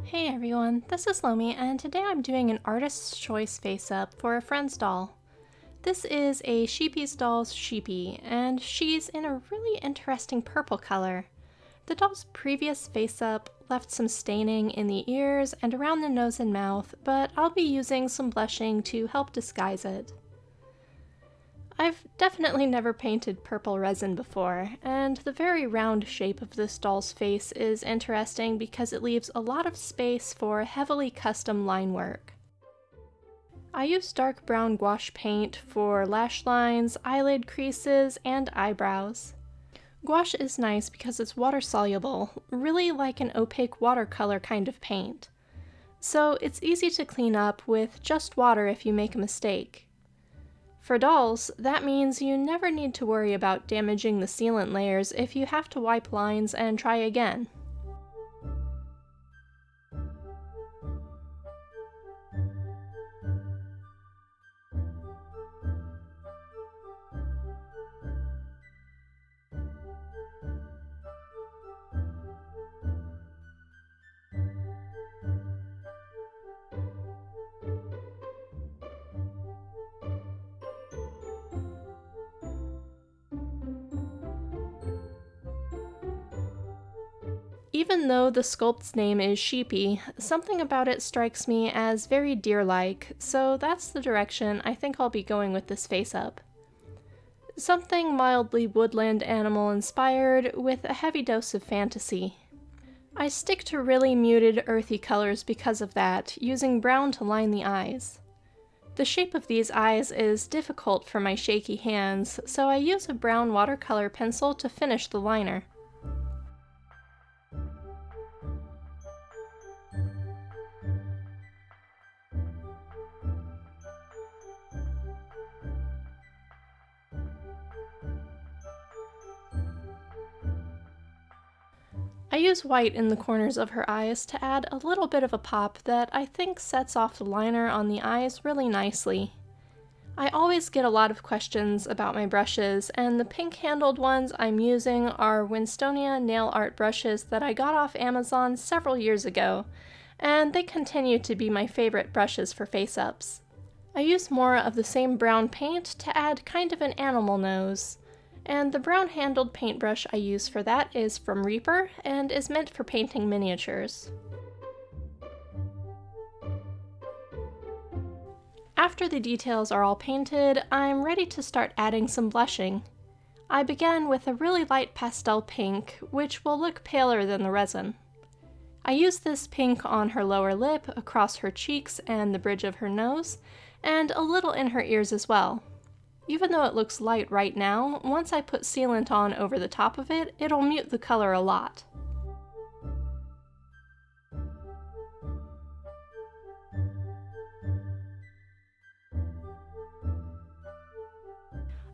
Hey everyone, this is Lomi, and today I'm doing an artist's choice face-up for a friend's doll. This is a Sheepy's doll's Sheepy, and she's in a really interesting purple color. The doll's previous face-up left some staining in the ears and around the nose and mouth, but I'll be using some blushing to help disguise it. I've definitely never painted purple resin before, and the very round shape of this doll's face is interesting because it leaves a lot of space for heavily custom line work. I use dark brown gouache paint for lash lines, eyelid creases, and eyebrows. Gouache is nice because it's water-soluble, really like an opaque watercolor kind of paint. So it's easy to clean up with just water if you make a mistake. For dolls, that means you never need to worry about damaging the sealant layers if you have to wipe lines and try again. Even though the sculpt's name is Sheepy, something about it strikes me as very deer-like, so that's the direction I think I'll be going with this face-up. Something mildly woodland animal inspired with a heavy dose of fantasy. I stick to really muted earthy colors because of that, using brown to line the eyes. The shape of these eyes is difficult for my shaky hands, so I use a brown watercolor pencil to finish the liner. I use white in the corners of her eyes to add a little bit of a pop that I think sets off the liner on the eyes really nicely. I always get a lot of questions about my brushes, and the pink-handled ones I'm using are Winstonia nail art brushes that I got off Amazon several years ago, and they continue to be my favorite brushes for face-ups. I use more of the same brown paint to add kind of an animal nose. And the brown-handled paintbrush I use for that is from Reaper and is meant for painting miniatures. After the details are all painted, I'm ready to start adding some blushing. I began with a really light pastel pink, which will look paler than the resin. I use this pink on her lower lip, across her cheeks and the bridge of her nose, and a little in her ears as well. Even though it looks light right now, once I put sealant on over the top of it, it'll mute the color a lot.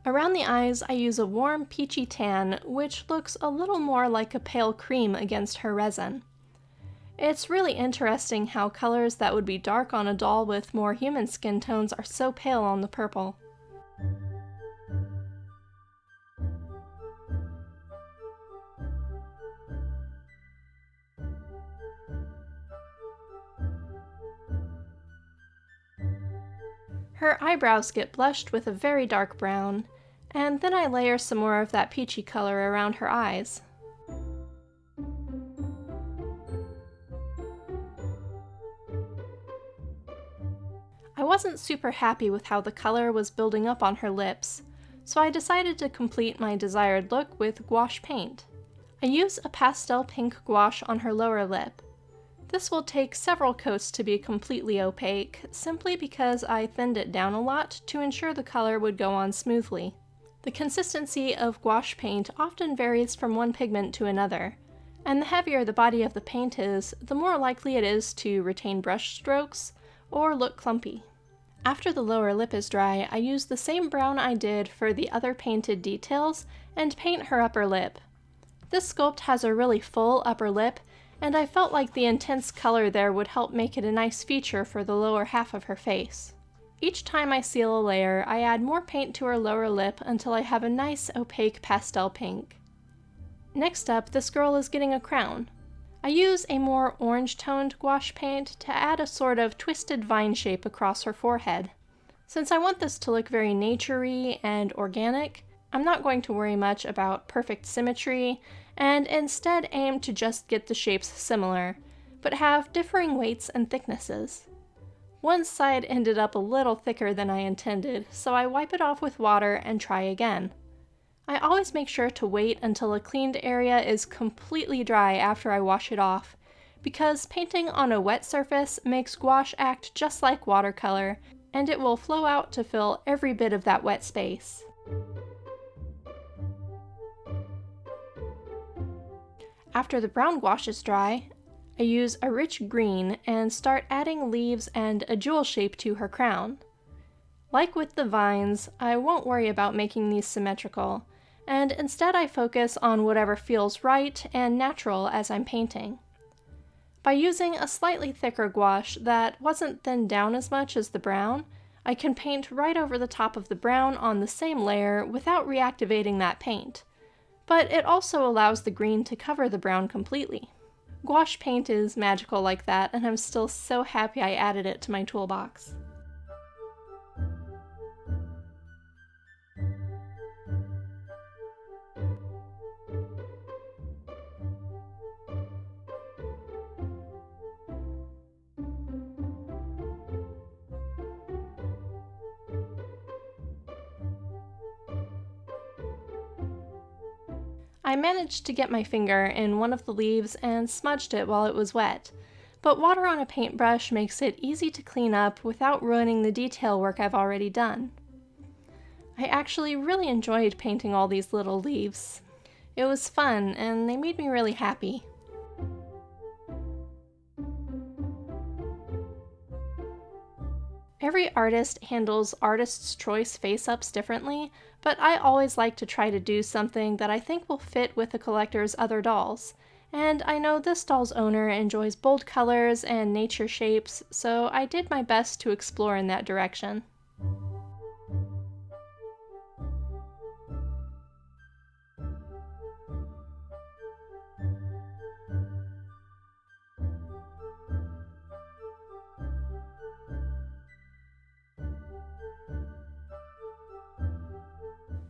Around the eyes, I use a warm peachy tan, which looks a little more like a pale cream against her resin. It's really interesting how colors that would be dark on a doll with more human skin tones are so pale on the purple. Her eyebrows get blushed with a very dark brown, and then I layer some more of that peachy color around her eyes. I wasn't super happy with how the color was building up on her lips, so I decided to complete my desired look with gouache paint. I use a pastel pink gouache on her lower lip. This will take several coats to be completely opaque, simply because I thinned it down a lot to ensure the color would go on smoothly. The consistency of gouache paint often varies from one pigment to another, and the heavier the body of the paint is, the more likely it is to retain brush strokes or look clumpy. After the lower lip is dry, I use the same brown I did for the other painted details and paint her upper lip. This sculpt has a really full upper lip, and I felt like the intense color there would help make it a nice feature for the lower half of her face. Each time I seal a layer, I add more paint to her lower lip until I have a nice opaque pastel pink. Next up, this girl is getting a crown. I use a more orange-toned gouache paint to add a sort of twisted vine shape across her forehead. Since I want this to look very nature-y and organic, I'm not going to worry much about perfect symmetry, and instead aim to just get the shapes similar, but have differing weights and thicknesses. One side ended up a little thicker than I intended, so I wipe it off with water and try again. I always make sure to wait until a cleaned area is completely dry after I wash it off, because painting on a wet surface makes gouache act just like watercolor, and it will flow out to fill every bit of that wet space. After the brown gouache is dry, I use a rich green and start adding leaves and a jewel shape to her crown. Like with the vines, I won't worry about making these symmetrical, and instead I focus on whatever feels right and natural as I'm painting. By using a slightly thicker gouache that wasn't thinned down as much as the brown, I can paint right over the top of the brown on the same layer without reactivating that paint, but it also allows the green to cover the brown completely. Gouache paint is magical like that, and I'm still so happy I added it to my toolbox. I managed to get my finger in one of the leaves and smudged it while it was wet, but water on a paintbrush makes it easy to clean up without ruining the detail work I've already done. I actually really enjoyed painting all these little leaves. It was fun, and they made me really happy. Every artist handles Artist's Choice face-ups differently, but I always like to try to do something that I think will fit with the collector's other dolls. And I know this doll's owner enjoys bold colors and nature shapes, so I did my best to explore in that direction.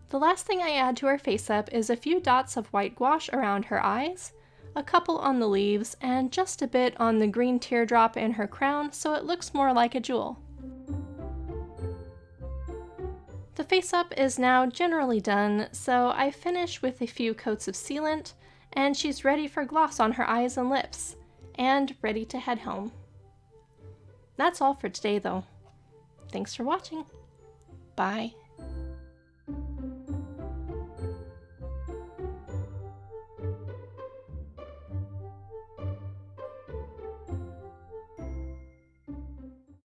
The last thing I add to her face-up is a few dots of white gouache around her eyes, a couple on the leaves, and just a bit on the green teardrop in her crown so it looks more like a jewel. The face-up is now generally done, so I finish with a few coats of sealant, and she's ready for gloss on her eyes and lips, and ready to head home. That's all for today though. Thanks for watching. Bye.